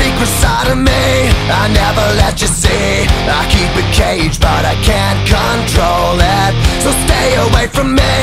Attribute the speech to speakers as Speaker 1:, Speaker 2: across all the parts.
Speaker 1: secret side of me I never let you see. I keep it caged but I can't control it. So stay away from me,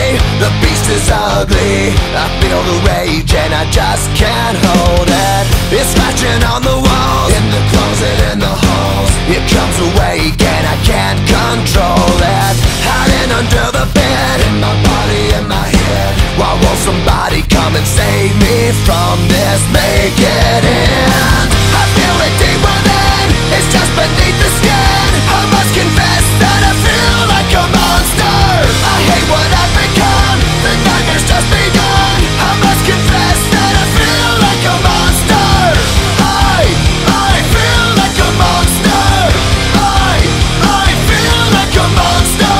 Speaker 1: the beast is ugly. I feel the rage and I just can't hold it. It's scratching on the walls, in the closet, in the halls. It comes awake and I can't control it. Hiding under the bed, in my body, in my head. Why won't somebody come and save me from this? Make it end. I feel it deep within, it's just beneath the skin. I must confess that I feel like a monster. I hate what I've become, the nightmare's just begun. I must confess that I feel like a monster. I feel like a monster. I feel like a monster.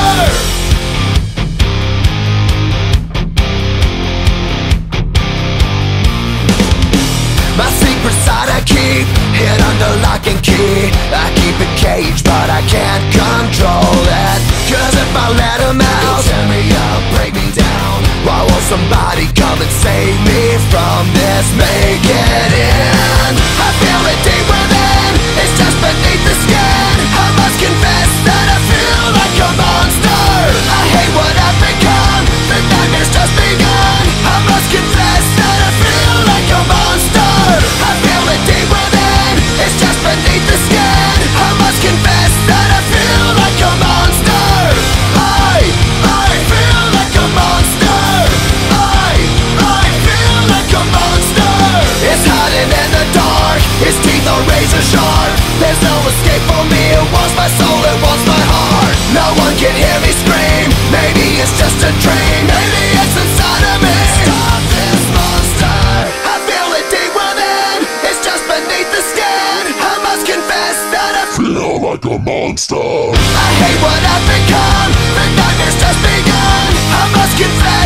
Speaker 1: My secret side I keep hid under lock and key. I keep it caged but I can't control it. Cause if I let him out, he'll tear me up, break me down. Why won't somebody come and save me from this? Make it end. I feel it deep within, it's just beneath the skin. I must confess that I feel like a monster. I hate what I've become, the nightmare's just begun. I must confess that I feel like a monster. I feel it deep within, it's just beneath the skin. I must confess that I feel like a monster. I feel like a monster. I feel like a monster. It's hiding in the dark, its teeth are razor sharp. There's no escape for me, it wants my soul, it wants my heart. No one can hear me scream, maybe it's just a dream. Maybe it's inside of me. Stop this monster. I feel it deep within, it's just beneath the skin. I must confess that I feel like a monster. I hate what I've become, the nightmare's just begun. I must confess